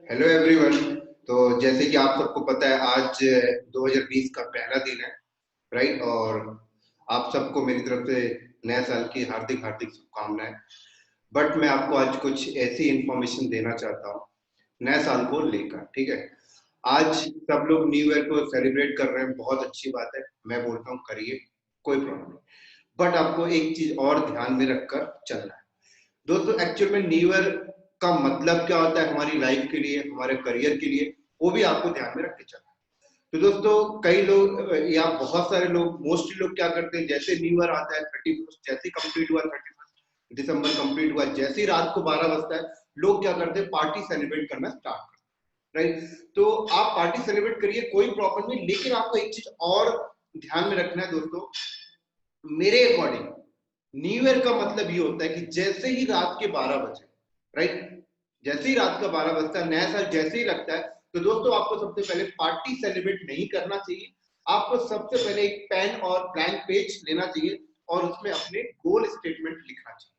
Hello everyone. तो जैसे कि आप सबको पता है आज 2020 का पहला दिन है, राइट। और आप सबको मेरी तरफ से नए साल की हार्दिक हार्दिक शुभकामनाएं। बट मैं आपको आज कुछ ऐसी इंफॉर्मेशन देना चाहता हूँ नए साल को लेकर, ठीक है। आज सब लोग न्यू ईयर को सेलिब्रेट कर रहे हैं, बहुत अच्छी बात है, मैं बोलता हूँ करिए, कोई प्रॉब्लम नहीं। बट आपको एक चीज और ध्यान में रखकर चलना है दोस्तों। एक्चुअल में न्यू ईयर का मतलब क्या होता है हमारी लाइफ के लिए, हमारे करियर के लिए, वो भी आपको ध्यान में रख के चलना है। तो दोस्तों कई लोग या बहुत सारे लोग, मोस्टली लोग क्या करते हैं, जैसे न्यू ईयर आता है 31 जैसे कंप्लीट हुआ, 31 दिसंबर कंप्लीट हुआ, जैसे ही रात को 12 बजता है, लोग क्या करते हैं, पार्टी सेलिब्रेट करना स्टार्ट करते हैं, राइट। तो आप पार्टी सेलिब्रेट करिए, कोई प्रॉब्लम नहीं, लेकिन आपको एक चीज और ध्यान में रखना है दोस्तों। मेरे अकॉर्डिंग न्यू ईयर का मतलब ये होता है कि जैसे ही रात के 12 बजे, राइट, जैसे ही रात का 12 बजता है, नया साल जैसे ही लगता है, तो दोस्तों आपको सबसे पहले पार्टी सेलिब्रेट नहीं करना चाहिए। आपको सबसे पहले एक पेन और ब्लैंक पेज लेना चाहिए और उसमें अपने गोल स्टेटमेंट लिखना चाहिए,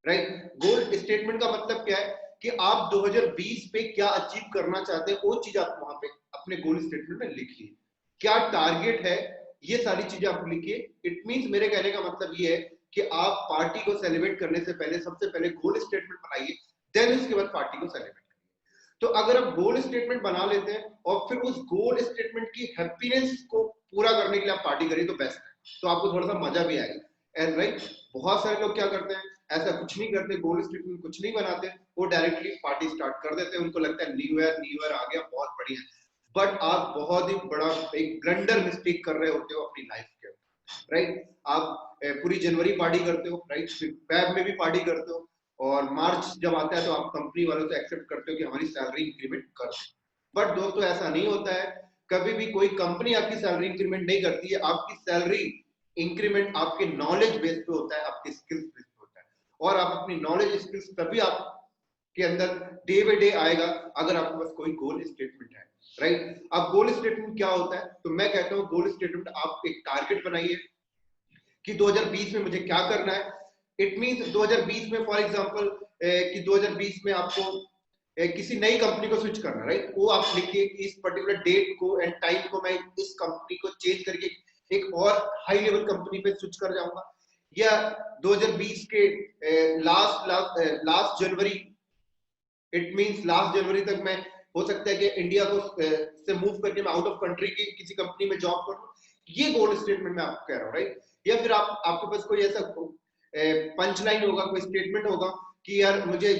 राइट। गोल स्टेटमेंट का मतलब क्या है कि आप 2020 पे क्या अचीव करना चाहते हैं, वो चीज आप वहां पे अपने गोल स्टेटमेंट में लिखिए। क्या टारगेट है, ये सारी चीजें आप लिखिए। इट मींस, मेरे कहने का मतलब ये है कि आप पार्टी को सेलिब्रेट करने से पहले सबसे पहले गोल स्टेटमेंट बनाइए, देन उसके बाद पार्टी को सेलिब्रेट करिए। तो अगर आप गोल स्टेटमेंट बना लेते हैं और फिर उस गोल स्टेटमेंट की हैप्पीनेस को पूरा करने के लिए आप पार्टी करिए, तो बेस्ट है, तो आपको थोड़ा सा मजा भी आएगा। एंड राइट, बहुत सारे लोग क्या करते हैं, ऐसा कुछ नहीं करते, गोल स्टेटमेंट कुछ नहीं बनाते, वो डायरेक्टली पार्टी स्टार्ट कर देते हैं, उनको लगता है न्यू ईयर आ गया, बहुत बढ़िया। बट आप बहुत ही बड़ा एक ब्लंडर मिस्टेक कर रहे होते हो अपनी लाइफ के, राइट। आप पूरी जनवरी पार्टी करते हो, राइट, फेब में भी पार्टी करते हो, और मार्च जब आता है तो आप कंपनी वालों से एक्सेप्ट करते हो कि हमारी सैलरी इंक्रीमेंट कर। बट दोस्तों ऐसा नहीं होता है, कभी भी कोई कंपनी आपकी सैलरी इंक्रीमेंट नहीं करती है। आपकी सैलरी इंक्रीमेंट आपके नॉलेज बेस पे होता है, आपके स्किल्स बेस पे होता है, और आप अपनी नॉलेज स्किल्स तभी आपके अंदर डे बाई डे आएगा अगर आपके पास कोई गोल स्टेटमेंट है, राइट। अब गोल स्टेटमेंट क्या होता है, तो मैं कहता हूँ गोल स्टेटमेंट आप एक टारगेट बनाइए कि 2020 में मुझे क्या करना है। इट मींस 2020 में फॉर एग्जांपल कि 2020 में आपको किसी नई कंपनी को स्विच करना, राइट, वो आप लिखिए कि इस पर्टिकुलर डेट को एंड टाइम को मैं इस कंपनी को चेंज करके एक और हाई लेवल कंपनी पे स्विच कर जाऊंगा। या 2020 के लास्ट लास्ट लास्ट जनवरी, इट मींस लास्ट जनवरी तक मैं, हो सकता है कि इंडिया को से मूव करके मैं आउट ऑफ कंट्री की किसी कंपनी में जॉब करूं। ये गोल स्टेटमेंट मैं आपको कह रहा हूं, राइट। या फिर आप, आपके पास कोई ऐसा पंच लाइन होगा, कोई स्टेटमेंट होगा कि यार मुझे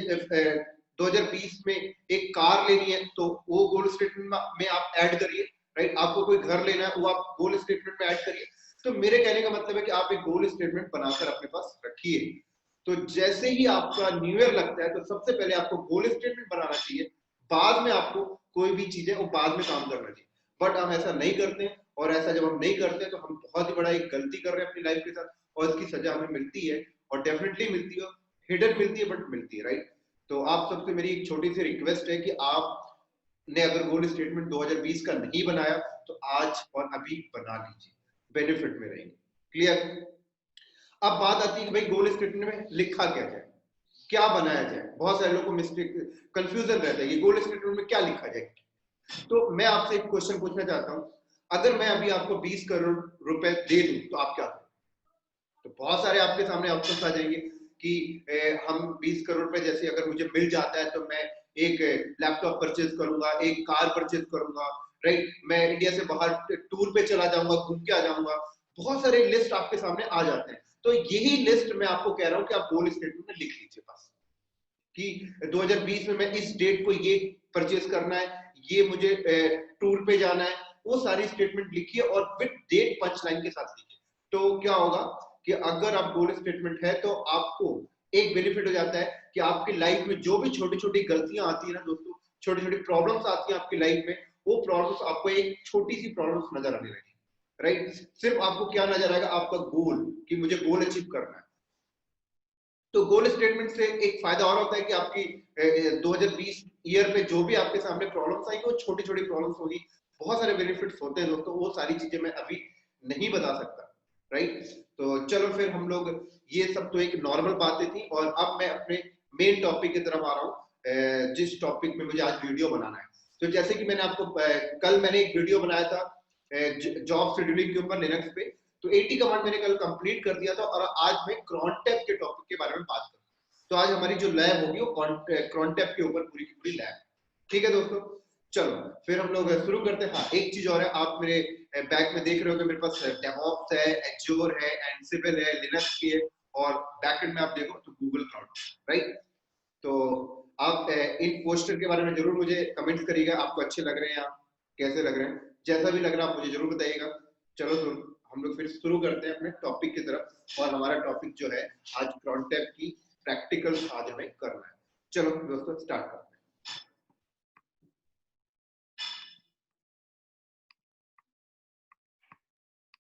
2020 में एक कार लेनी है, तो वो गोल स्टेटमेंट में आप ऐड करिए, राइट। आपको कोई घर लेना है, वो आप गोल स्टेटमेंट में ऐड करिए। तो मेरे कहने का मतलब है कि आप एक गोल स्टेटमेंट बनाकर अपने पास रखिए। तो जैसे ही आपका न्यू ईयर लगता है, तो सबसे पहले आपको गोल स्टेटमेंट बनाना चाहिए, बाद में आपको कोई भी चीजें वो बाद में काम करना चाहिए। बट हम ऐसा नहीं करते, और ऐसा जब हम नहीं करते तो हम बहुत ही बड़ा एक गलती कर रहे हैं अपनी लाइफ के साथ, और इसकी सजा हमें मिलती है, और डेफिनेटली मिलती है, हिडन मिलती है, बट मिलती है, राइट। तो आप सबसे मेरी एक छोटी सी रिक्वेस्ट है कि आपने अगर गोल स्टेटमेंट 2020 का नहीं बनाया, तो आज और अभी बना लीजिए, बेनिफिट में रहेंगे। क्लियर। अब बात आती है कि भाई गोल स्टेटमेंट में लिखा क्या जाए, क्या बनाया जाए। बहुत सारे लोगों को मिस्टेक, कंफ्यूजन रहता है कि गोल स्टेटमेंट में क्या लिखा जाए। तो मैं आपसे एक क्वेश्चन पूछना चाहता हूं, अगर मैं अभी आपको 20 करोड़ रुपए दे दूं, तो आप क्या करें। तो बहुत सारे आपके सामने ऑप्शंस आ जाएंगे कि हम 20 करोड़ रुपए जैसे अगर मुझे मिल जाता है, तो मैं एक लैपटॉप परचेज करूंगा, एक कार परचेज करूंगा, राइट, मैं इंडिया से बाहर टूर पे चला जाऊंगा, घूम के आ जाऊंगा। बहुत सारे लिस्ट आपके सामने आ जाते हैं। तो यही लिस्ट मैं आपको कह रहा हूं कि आप गोल स्टेटमेंट में लिख लीजिए बस, कि 2020 में मैं इस डेट को ये परचेज करना है, ये मुझे टूर पे जाना है, वो सारी स्टेटमेंट लिखिए और विद डेट पंच लाइन के साथ लिखिए। तो क्या होगा कि अगर आप गोल स्टेटमेंट है, तो आपको एक बेनिफिट हो जाता है कि आपकी लाइफ में जो भी छोटी छोटी गलतियां आती है ना दोस्तों, छोटी छोटी प्रॉब्लम्स आती है आपकी लाइफ में, वो प्रॉब्लम्स आपको एक छोटी सी प्रॉब्लम्स नजर आने लगेगी, राइट। सिर्फ आपको क्या नजर आएगा, आपका गोल, कि मुझे गोल अचीव करना है। तो गोल स्टेटमेंट से एक फायदा और होता है कि आपकी 2020 ईयर में जो भी आपके सामने प्रॉब्लम्स आएंगी, वो छोटी छोटी प्रॉब्लम्स होगी। बहुत सारे बेनिफिट्स होते हैं दोस्तों, वो सारी चीजें मैं अभी नहीं बता सकता, राइट। तो चलो फिर हम लोग, ये सब तो एक नॉर्मल बातें थी, और अब मैं अपने मेन टॉपिक की तरफ आ रहा हूँ जिस टॉपिक में मुझे आज वीडियो बनाना है। तो जैसे कि मैंने आपको कल मैंने एक वीडियो बनाया था जॉब शेड्यूलिंग के ऊपर लिनक्स पे, तो 80 कमांड मैंने कल कंप्लीट कर दिया था और आज मैं क्रॉनटैप के टॉपिक के बारे में बात करूंगा। तो आज हमारी जो लैब होगी वो क्रॉनटैप के ऊपर पूरी की पूरी लैब। ठीक है दोस्तों, चलो फिर हम लोग शुरू करते हैं। हाँ, एक चीज और है, आप मेरे बैक में देख रहे हो कि मेरे पास डेवऑप्स है, एज्योर है, एंसिबल है, लिनक्स की है, और बैकएंड में आप देखो तो गूगल क्लाउड, राइट। तो आप इन पोस्टर के बारे में जरूर मुझे कमेंट्स करिएगा, आपको अच्छे लग रहे हैं, आप कैसे लग रहे हैं, जैसा भी लग रहा है आप मुझे जरूर बताइएगा। चलो तो हम लोग फिर शुरू करते हैं अपने टॉपिक की तरफ, और हमारा टॉपिक जो है आज क्रॉनटैप की प्रैक्टिकल आज हमें करना है। चलो दोस्तों स्टार्ट करते हैं।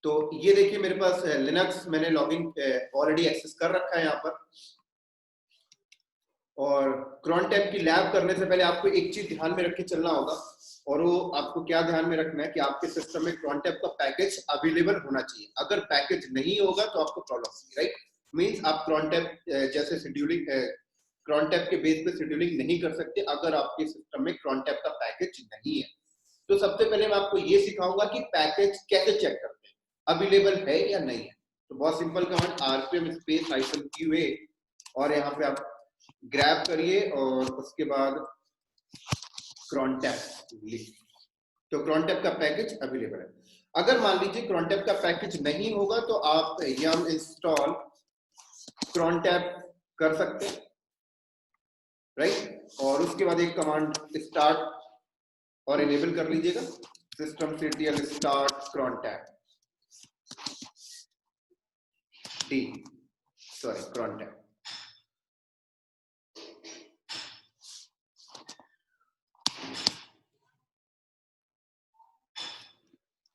तो ये देखिए मेरे पास लिनक्स मैंने लॉगिन ऑलरेडी एक्सेस कर रखा है यहाँ पर, और क्रॉनटैप की लैब करने से पहले आपको एक चीज ध्यान में रख के चलना होगा, और वो आपको क्या ध्यान में रखना है कि आपके सिस्टम में क्रॉनटैप का पैकेज अवेलेबल होना चाहिए। अगर पैकेज नहीं होगा तो आपको प्रॉब्लम होगी, राइट। मींस आप क्रॉनटैप जैसे शेड्यूलिंग क्रॉनटैप के बेस पे शेड्यूलिंग नहीं कर सकते अगर आपके सिस्टम में क्रॉनटैप का पैकेज नहीं है। तो सबसे पहले मैं आपको ये सिखाऊंगा कि पैकेज कैसे चेक करते हैं, अवेलेबल है या नहीं है। तो बहुत simple command rpm space -qa, और यहाँ पे आप ग्रैब करिए और उसके बाद क्रॉनटैप लिख, तो क्रॉनटैप का पैकेज अवेलेबल है। अगर मान लीजिए क्रॉनटैप का पैकेज नहीं होगा तो आप yum इंस्टॉल क्रॉनटैप कर सकते हैं, राइट। और उसके बाद एक कमांड स्टार्ट और इनेबल कर लीजिएगा, systemctl start crontab d sorry crontab।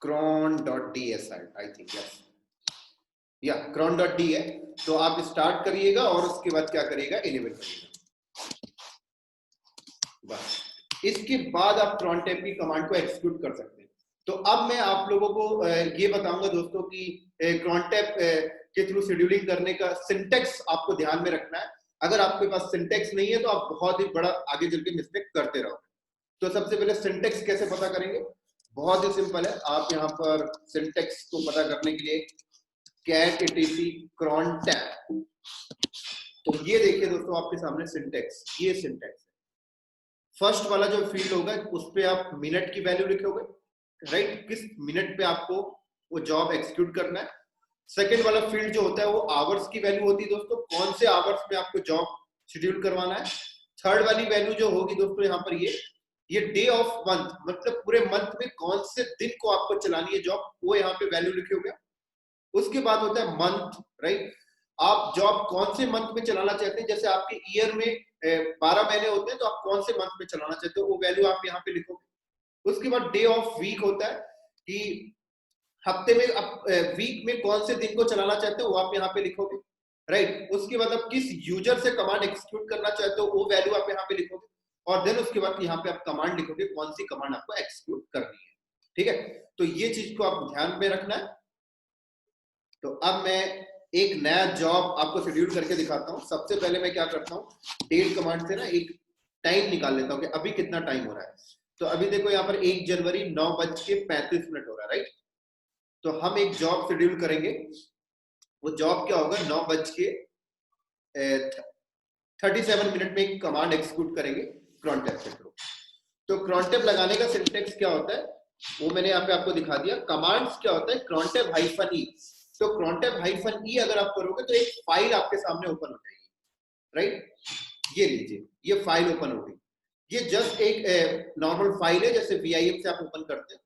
cron.ds I think, yes या cron.d है। तो आप स्टार्ट करिएगा और उसके बाद क्या करिएगा, इनेबल करिएगा, बस। इसके बाद आप क्रॉनटैप की कमांड को एक्सिक्यूट कर सकते हैं। तो अब मैं आप लोगों को ये बताऊंगा दोस्तों कि क्रॉनटैप के थ्रू शेड्यूलिंग करने का सिंटेक्स आपको ध्यान में रखना है। अगर आपके पास सिंटेक्स नहीं है तो आप बहुत ही बड़ा आगे चल के मिस्टेक करते रहोगे। तो सबसे पहले सिंटेक्स कैसे पता करेंगे, बहुत ही सिंपल है। आप यहाँ पर सिंटेक्स को पता करने के लिए cat etc क्रॉनटैप, तो ये देखिए दोस्तों आपके सामने सिंटेक्स, ये सिंटेक्स है। फर्स्ट वाला जो फील्ड होगा उस पे आप मिनट की वैल्यू लिखोगे, राइट, किस मिनट पे आपको वो जॉब एक्सिक्यूट करना है। सेकंड वाला फील्ड जो होता है वो आवर्स की वैल्यू होती है दोस्तों, कौन से आवर्स में आपको जॉब शेड्यूल करवाना है। थर्ड वाली वैल्यू जो होगी दोस्तों यहाँ पर ये डे ऑफ मंथ, मतलब पूरे मंथ में कौन से दिन को आपको चलानी है जॉब, वो यहाँ पे वैल्यू लिखे होगा। उसके बाद होता है मंथ, राइट, आप जॉब कौन से मंथ में चलाना चाहते हैं। जैसे आपके ईयर में 12 महीने होते हैं तो आप कौन से मंथ में चलाना चाहते हो, वो वैल्यू आप यहाँ पे लिखोगे। उसके बाद डे ऑफ वीक होता है कि हफ्ते में आप वीक में कौन से दिन को चलाना चाहते हो, वो आप यहाँ पे लिखोगे, राइट। उसके बाद आप किस यूजर से कमांड एक्सिक्यूट करना चाहते हो, वो वैल्यू आप यहाँ पे लिखोगे। और देन उसके बाद यहाँ पे आप कमांड लिखोगे, कौन सी कमांड आपको एक्सिक्यूट करनी है, ठीक है। तो ये चीज को आप ध्यान में रखना है। तो अब मैं एक नया जॉब आपको शेड्यूल करके दिखाता हूँ। सबसे पहले मैं क्या करता हूँ, डेट कमांड से ना एक टाइम निकाल लेता हूँ कि अभी कितना टाइम हो रहा है। तो अभी देखो यहाँ पर 1 जनवरी 9:35 हो रहा है, राइट। तो हम एक जॉब शेड्यूल करेंगे, वो जॉब क्या होगा, 9:37 में एक कमांड एक्सिक्यूट करेंगे क्रॉनटैप के थ्रू। तो क्रॉनटैप लगाने का सिंटेक्स क्या होता है वो मैंने यहाँ पे आपको दिखा दिया। कमांड्स क्या होता है, क्रॉनटैप -e। तो क्रॉनटैप -e अगर आप करोगे तो एक फाइल आपके सामने ओपन हो जाएगी, राइट। ये लीजिए, ये फाइल ओपन हो गई। ये जस्ट एक नॉर्मल फाइल है, जैसे vim से आप ओपन करते हैं।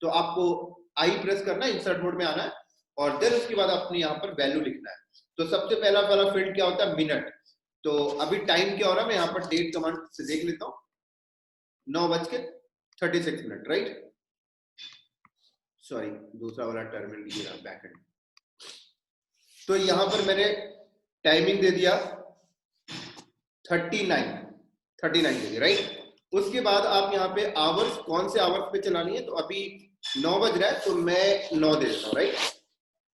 तो आपको आई प्रेस करना है, इंसर्ट मोड में आना है, और देन उसके बाद अपने यहाँ पर वैल्यू लिखना है। तो सबसे पहला वाला फील्ड क्या होता है, मिनट। तो अभी टाइम क्या हो रहा है, मैं यहाँ पर डेट कमांड से देख लेता हूँ, 9:36, राइट। सॉरी, दूसरा वाला टर्मिनल ये रहा, बैकएंड। तो यहाँ पर मैंने टाइमिंग दे दिया 39 दे दिया, राइट। उसके बाद आप यहाँ पे आवर्स, कौन से आवर्स पे चलानी है, तो अभी 9 बज रहा है तो मैं 9 दे देता हूँ, राइट।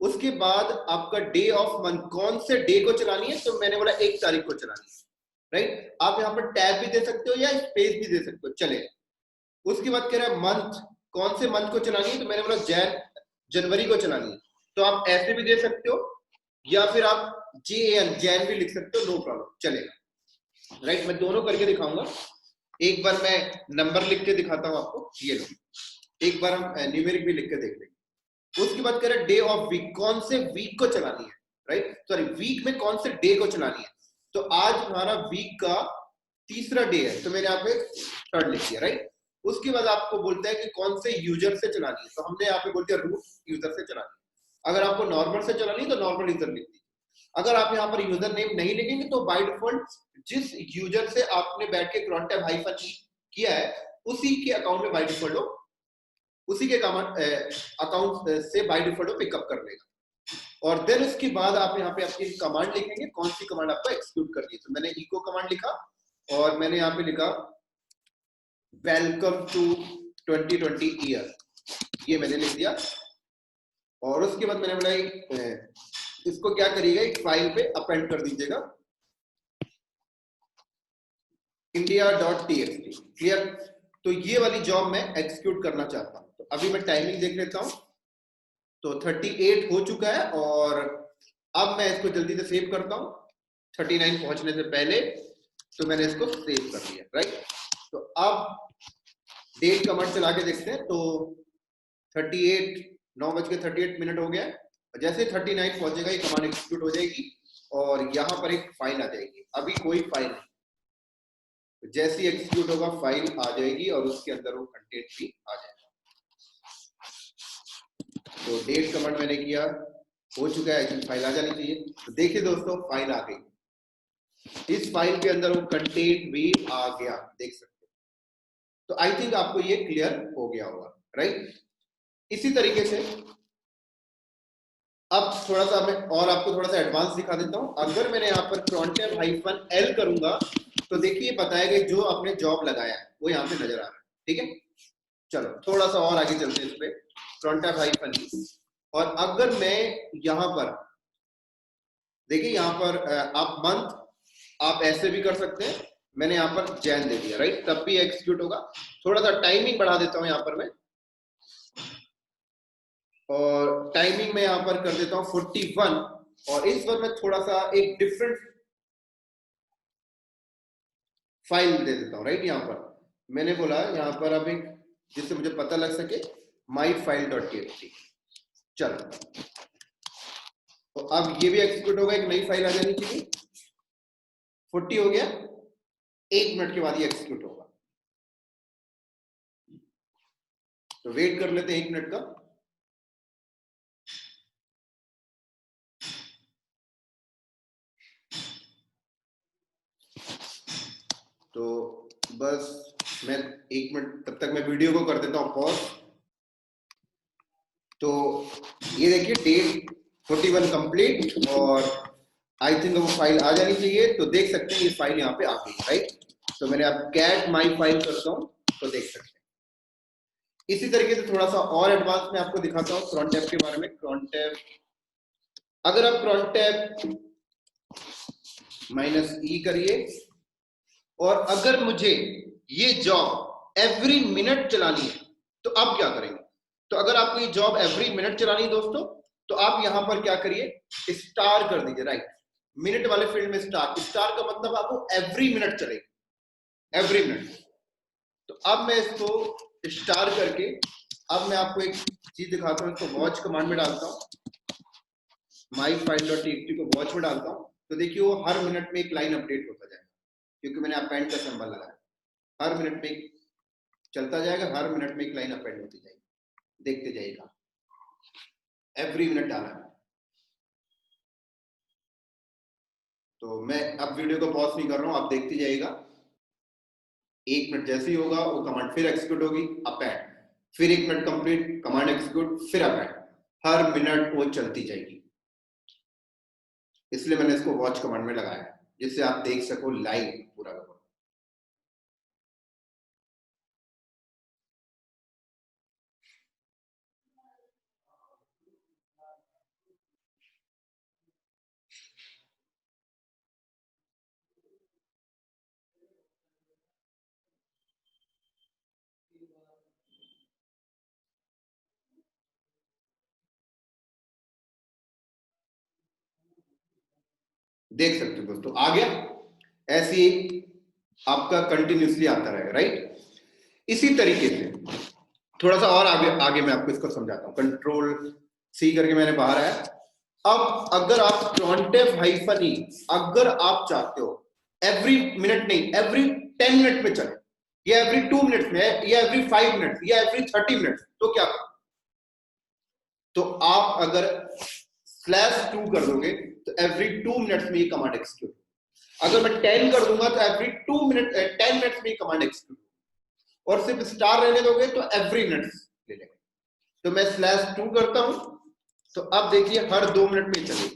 उसके बाद आपका डे ऑफ मंथ, कौन से डे को चलानी है, तो मैंने बोला 1 तारीख को चलानी है। राइट। आप यहाँ पर टैब भी दे सकते हो या स्पेस भी दे सकते हो, चलेगा। उसके बाद कह रहा है मंथ, कौन से मंथ को चलानी है, तो मैंने बोला जनवरी को चलानी है, तो आप ऐसे भी दे सकते हो या फिर आप जैन भी लिख सकते हो, नो प्रॉब्लम, चलेगा। राइट, मैं दोनों करके दिखाऊंगा। एक बार मैं नंबर लिख के दिखाता हूं आपको, ये लो, एक बार हम न्यूमेरिक भी लिख के देख लेंगे। उसकी बात करें डे ऑफ वीक, कौन से वीक को चलानी है, राइट, सॉरी वीक में कौन से डे को चलानी है। तो आज हमारा वीक का तीसरा डे है, तो मैंने यहाँ पे थर्ड लिख दिया, राइट। उसके बाद आपको बोलता है कि कौन से यूजर से चलानी है, तो हमने यहाँ पे बोल दिया रूट यूजर से चलानी है। अगर आपको नॉर्मल से चलानी है तो नॉर्मल यूजर लिख दीजिए। अगर आप यहाँ पर यूजर नेम नहीं लिखेंगे तो बाय डिफॉल्ट जिस यूजर से आपने बैठ के cron tab हाइफन किया है उसी के अकाउंट में बाय डिफॉल्ट हो, उसी के अकाउंट से बाय डिफॉल्ट पिकअप कर लेगा। और देन उसके बाद आप यहाँ पे अपनी कमांड लिखेंगे, कौन सी कमांड आपको एक्सिक्यूट करनी है। तो मैंने इको कमांड लिखा और मैंने यहाँ पे लिखा वेलकम टू 2020 ईयर, ये मैंने लिख दिया। और उसके बाद मैंने बोला इसको क्या करिएगा, एक फाइल पे अपेंड कर दीजिएगा india.txt, क्लियर। तो ये वाली जॉब मैं एक्सिक्यूट करना चाहता हूं। तो अभी मैं टाइमिंग देख लेता हूं, तो 38 हो चुका है और अब मैं इसको जल्दी से सेव करता हूं 39 पहुंचने से पहले। तो मैंने इसको सेव कर दिया, राइट। तो अब डेट कमांड चला के देखते हैं, तो 38 9:38 हो गया। जैसे 39 पहुंचेगा ये कमांड एग्जीक्यूट हो जाएगी और यहाँ पर एक फाइल आ जाएगी। अभी कोई फाइल नहीं, तो जैसे ही एग्जीक्यूट होगा फाइल आ जाएगी और उसके अंदर वो कंटेंट भी आ जाएगा। तो डेट कमांड मैंने किया, हो चुका है, फाइल आ जानी चाहिए। तो देखिए दोस्तों, फाइल आ गई, इस फाइल के अंदर वो कंटेंट भी आ गया, देख सकते हो। तो आई थिंक आपको ये क्लियर हो गया होगा, राइट। इसी तरीके से अब थोड़ा सा मैं और आपको थोड़ा सा एडवांस दिखा देता हूं। अगर मैंने यहाँ पर cron tab हाइफन एल करूंगा तो देखिए बताएगा जो आपने जॉब लगाया है वो यहाँ पे नजर आ रहा है, ठीक है। चलो थोड़ा सा और आगे चलते हैं इस पे, cron tab हाइफन ई। और अगर मैं यहाँ पर देखिए, यहाँ पर आप मंथ आप ऐसे भी कर सकते हैं, मैंने यहाँ पर जैन दे दिया, राइट, तब भी एग्जीक्यूट होगा। थोड़ा सा टाइमिंग बढ़ा देता हूँ यहाँ पर मैं, और टाइमिंग में यहाँ पर कर देता हूँ 41। और इस बार मैं थोड़ा सा एक डिफरेंट फाइल दे देता हूँ, राइट। यहाँ पर मैंने बोला यहाँ पर अब एक, जिससे मुझे पता लग सके, माई फाइल डॉट टीएक्सटी। चलो, तो अब ये भी एग्जीक्यूट होगा, एक नई फाइल आ जानी चाहिए। 40 हो गया, 1 मिनट के बाद ये एग्जीक्यूट होगा। तो वेट कर लेते हैं 1 मिनट का। तो बस मैं 1 मिनट तब तक मैं वीडियो को कर देता हूँ पॉज। तो ये देखिए डेट 41 कंप्लीट और आई थिंक वो फाइल आ जानी चाहिए। तो देख सकते हैं ये फाइल यहाँ पे आ गई, राइट। तो मैंने अब कैट माई फाइल करता हूँ तो देख सकते हैं। इसी तरीके से थोड़ा सा और एडवांस में आपको दिखाता हूँ cron tab के बारे में। cron tab, अगर आप cron tab -e करिए और अगर मुझे ये जॉब एवरी मिनट चलानी है तो अब क्या करेंगे। तो अगर आपको ये जॉब एवरी मिनट चलानी है दोस्तों, तो आप यहां पर क्या करिए, स्टार कर दीजिए, राइट। मिनट वाले फील्ड में स्टार, स्टार का मतलब आपको एवरी मिनट चलेगी, एवरी मिनट। तो अब मैं इसको स्टार करके, अब मैं आपको एक चीज दिखाता हूँ, इसको वॉच कमांड में डालता हूँ, माई फाइल डॉट टीएक्सटी को वॉच में डालता हूँ। तो देखिए वो हर मिनट में एक लाइन अपडेट होता जाएगा, क्योंकि मैंने अपेंड का सिंबल लगाया। हर मिनट में चलता जाएगा, हर मिनट में एक लाइन अपेंड होती जाएगी, देखते जाइएगा, एवरी मिनट डाला है। तो मैं अब वीडियो को पॉज नहीं कर रहा हूं, आप देखते जाइएगा। 1 मिनट जैसे ही होगा वो कमांड फिर एक्सिक्यूट होगी, अपेंड, फिर 1 मिनट कंप्लीट, कमांड एक्सिक्यूट, फिर अपेंड, हर मिनट वो चलती जाएगी। इसलिए मैंने इसको वॉच कमांड में लगाया, जिससे आप देख सको लाइव पूरा। देख सकते हो दोस्तों, आ गया। ऐसे ही आपका कंटिन्यूसली आता रहेगा, राइट। इसी तरीके से थोड़ा सा और आगे आगे मैं आपको इसको समझाता हूँ। कंट्रोल सी करके मैंने बाहर आया। अब अगर आप -, अगर आप चाहते हो एवरी मिनट नहीं, एवरी 10 मिनट में चले, या एवरी 2 मिनट में, या एवरी 5 मिनट, या एवरी 30 मिनट, तो क्या करो? तो आप अगर /2 कर दोगे तो एवरी 2 मिनट्स में ये कमांड एक्सिक्यूट। अगर मैं 10 कर दूंगा तो एवरी 10 मिनट्स में ये कमांड एक्सिक्यूट, और सिर्फ स्टार रहने दोगे तो एवरी मिनट्स ले लेगा। तो मैं /2 करता हूं, तो अब देखिए हर 2 मिनट में चलेगी।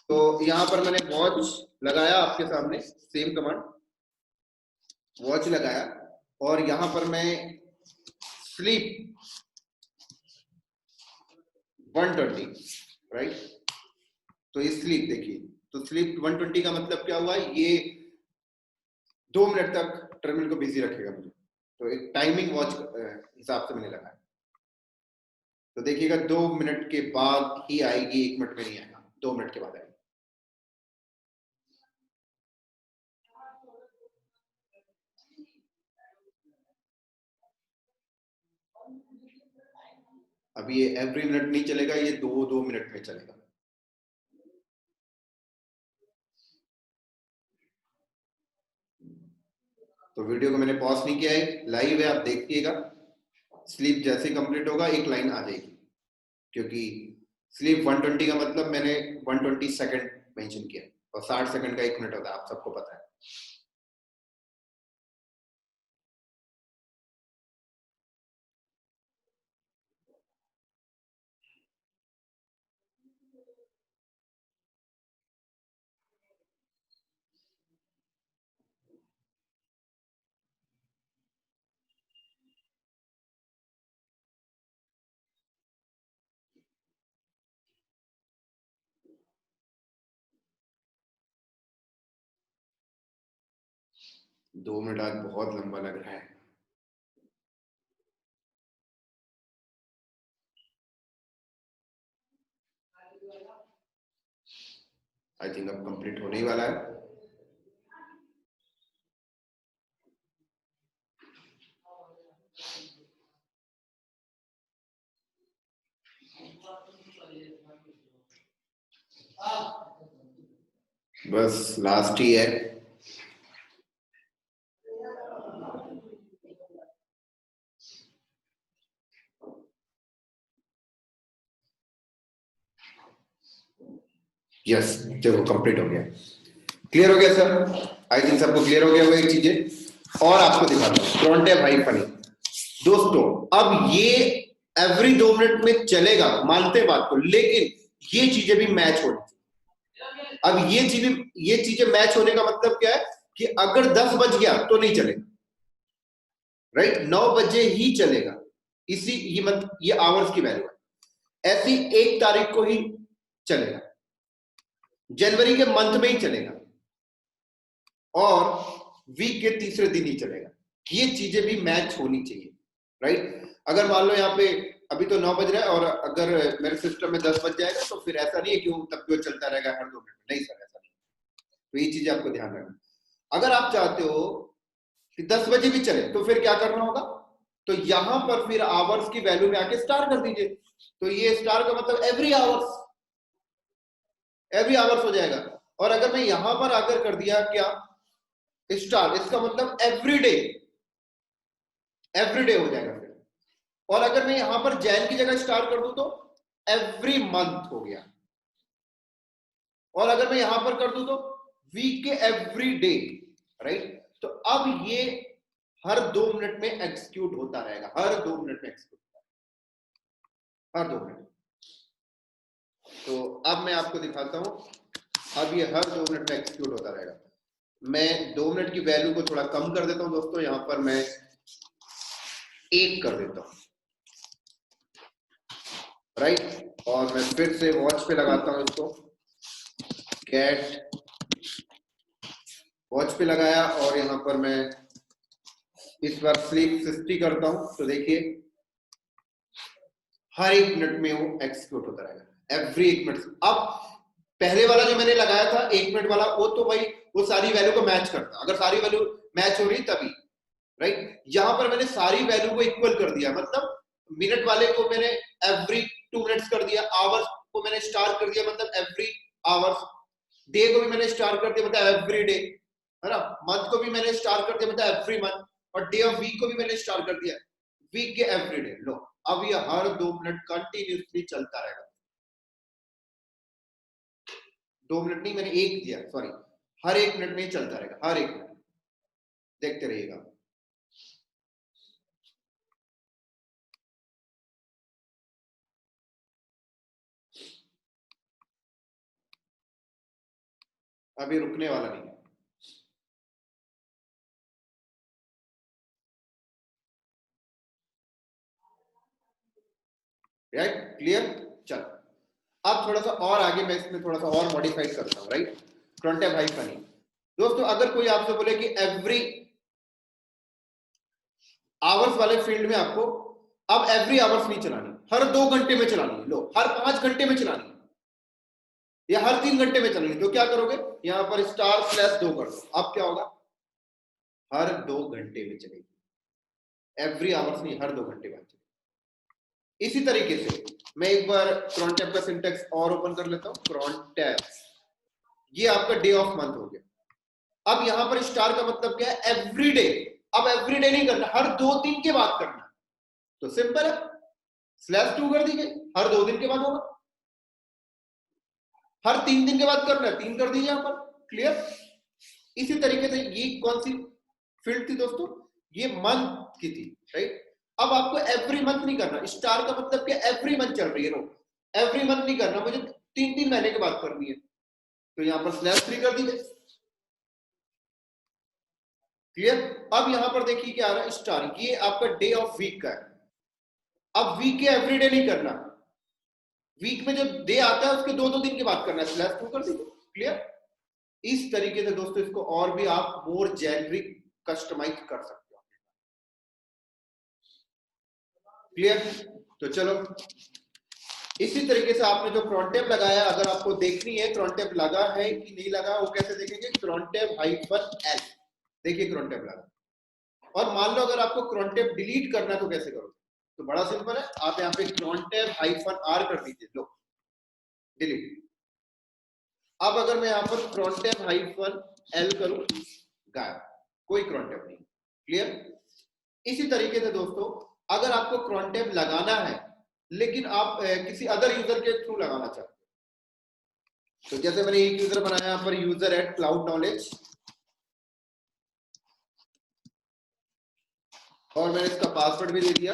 तो यहां पर मैंने वॉच लगाया आपके सामने, सेम कमांड वॉच लगाया, और यहां पर मैं स्लीप 120, राइट। तो ये स्लीप देखिए, तो स्लीप 120 का मतलब क्या हुआ, ये 2 मिनट तक टर्मिनल को बिजी रखेगा मुझे। तो एक टाइमिंग वॉच हिसाब से मैंने लगाया। तो देखिएगा 2 मिनट के बाद ही आएगी, 1 मिनट में नहीं आएगा, 2 मिनट के बाद आएगी। अब ये एवरी मिनट नहीं चलेगा, ये 2 मिनट में चलेगा। तो वीडियो को मैंने पॉज नहीं किया है, लाइव है, आप देखिएगा। स्लीप जैसे कंप्लीट होगा एक लाइन आ जाएगी, क्योंकि स्लीप 120 का मतलब मैंने 120 सेकंड मेंशन किया, और 60 सेकंड का 1 मिनट होता है, आप सबको पता है। दो मिनट आज बहुत लंबा लग रहा है। आई थिंक अब कंप्लीट होने ही वाला है। बस लास्ट ही है। यस, चलो कंप्लीट हो गया। क्लियर हो गया सर? आई थिंक सबको क्लियर हो गया वो एक चीजें। और आपको दिखाता हूँ फ्रंट हाई फनी दोस्तों। अब ये एवरी 2 मिनट में चलेगा, मानते बात को, लेकिन ये चीजें भी मैच होनी। अब ये चीजें मैच होने का मतलब क्या है कि अगर 10 बज गया तो नहीं चलेगा, राइट, 9 बजे ही चलेगा। इसी ये आवर्स की वैल्यू है। ऐसी 1 तारीख को ही चलेगा, जनवरी के मंथ में ही चलेगा, और वीक के तीसरे दिन ही चलेगा। ये चीजें भी मैच होनी चाहिए, राइट। अगर मान लो यहाँ पे अभी तो 9 बज रहा है, और अगर मेरे सिस्टम में 10 बज जाएगा, तो फिर ऐसा नहीं है कि तब भी चलता रहेगा हर 2 मिनट में, नहीं सर, ऐसा नहीं। तो ये चीजें आपको ध्यान रखना। अगर आप चाहते हो कि 10 बजे भी चले, तो फिर क्या करना होगा, तो यहां पर फिर आवर्स की वैल्यू में आके स्टार कर दीजिए। तो ये स्टार का मतलब एवरी आवर्स हो जाएगा। और अगर मैं यहां पर आकर कर दिया क्या, स्टार, इसका मतलब एवरीडे हो जाएगा फिर। और अगर मैं यहां पर जैन की जगह स्टार कर दूं तो एवरी मंथ हो गया। और अगर मैं यहां पर कर दूं तो वीक के एवरी डे, राइट। तो अब ये हर 2 मिनट में एग्जीक्यूट होता रहेगा, हर 2 मिनट में एग्जीक्यूट होता है, हर 2 मिनट। तो अब मैं आपको दिखाता हूं, अब ये हर 2 मिनट में एग्जीक्यूट होता रहेगा। मैं 2 मिनट की वैल्यू को थोड़ा कम कर देता हूं दोस्तों, यहां पर मैं 1 कर देता हूं, राइट। और मैं फिर से वॉच पे लगाता हूं इसको, कैट वॉच पे लगाया, और यहां पर मैं इस बार स्लीप 60 करता हूं। तो देखिए हर 1 मिनट में वो एग्जीक्यूट होता रहेगा, एवरी 1 मिनट। अब पहले वाला जो मैंने लगाया था 1 मिनट वाला, वो तो भाई वो सारी वैल्यू को मैच करता, अगर सारी वैल्यू मैच हो रही तभी, राइट। यहां पर मैंने सारी वैल्यू को इक्वल कर दिया, मतलब मिनट वाले को मैंने एवरी 2 मिनट्स कर दिया, आवर्स को मैंने स्टार कर दिया मतलब एवरी आवर्स, डे को भी मैंने स्टार कर दिया मतलब एवरी डे, है ना, मंथ को भी मैंने स्टार कर दिया मतलब एवरी मंथ, और डे ऑफ वीक को भी मैंने स्टार कर दिया वीक के एवरी डे। लो अब ये हर 2 मिनट कंटिन्यूसली चलता रहेगा, 2 मिनट नहीं, मैंने एक दिया, सॉरी, हर 1 मिनट में ही चलता रहेगा, हर 1 मिनट, देखते रहिएगा। अभी रुकने वाला नहीं है, राइट, क्लियर। चलो अब थोड़ा सा और आगे मैं इसमें थोड़ा सा और मॉडिफाइड करता हूँ, राइट। कॉन्टेक्ट हाई फनी दोस्तों, अगर कोई आपसे बोले कि एवरी आवर्स वाले फील्ड में आपको अब एवरी आवर्स नहीं चलानी, हर 2 घंटे में चलानी, लो हर 5 घंटे में चलानी, या हर 3 घंटे में चलानी, तो क्या करोगे, यहां पर स्टार स्लैश 2 कर दो, अब क्या होगा, हर 2 घंटे में चलेगी, एवरी आवर्स नहीं, हर 2 घंटे में चलेगी। इसी तरीके से मैं एक बार cron tab का सिंटेक्स और ओपन कर लेता हूं, cron tab, ये आपका डे ऑफ मंथ हो गया। अब यहां पर स्टार का मतलब क्या है, एवरी डे, अब एवरी डे नहीं करना, हर 2 दिन के बाद करना, तो सिंपल है, स्लैश 2 कर दी गई, हर 2 दिन के बाद होगा, हर 3 दिन के बाद करना है, 3 कर दीजिए यहां पर, क्लियर। इसी तरीके से ये कौन सी फील्ड थी दोस्तों, ये मंथ की थी, राइट। अब आपको एवरी मंथ नहीं करना, स्टार का मतलब क्या, एवरी मंथ चल रही है, नो एवरी मंथ नहीं करना, मुझे 3 3 महीने के बाद करनी है, तो यहां पर स्लैश 3 कर दीजिए, क्लियर। अब यहां पर देखिए क्या आ रहा है, स्टार, ये आपका डे ऑफ वीक का है, अब वीक के एवरीडे नहीं करना, वीक में जो डे आता है उसके 2 2 दिन के बाद करना है, स्लैश 2 कर दीजिए, क्लियर। इस तरीके से दोस्तों इसको और भी आप मोर जेनरिक कस्टमाइज कर सकते हो, क्लियर। तो चलो इसी तरीके से आपने जो cron tab लगाया, अगर आपको देखनी है cron tab लगा है कि नहीं लगा, वो कैसे देखेंगे, cron tab -l, देखिए cron tab लगा। और मान लो अगर आपको cron tab डिलीट करना है तो कैसे करोगे, तो बड़ा सिंपल है, आप यहाँ पे cron tab -r कर दीजिए, लो डिलीट। अब अगर मैं यहाँ पर cron tab -l करूं, गायब, कोई cron tab नहीं, क्लियर। इसी तरीके से दोस्तों अगर आपको cron tab लगाना है लेकिन आप किसी अदर यूजर के थ्रू लगाना चाहते हैं, तो जैसे मैंने एक यूजर बनाया यहाँ पर, user@cloud_knowledge, और मैंने इसका पासवर्ड भी दे दिया,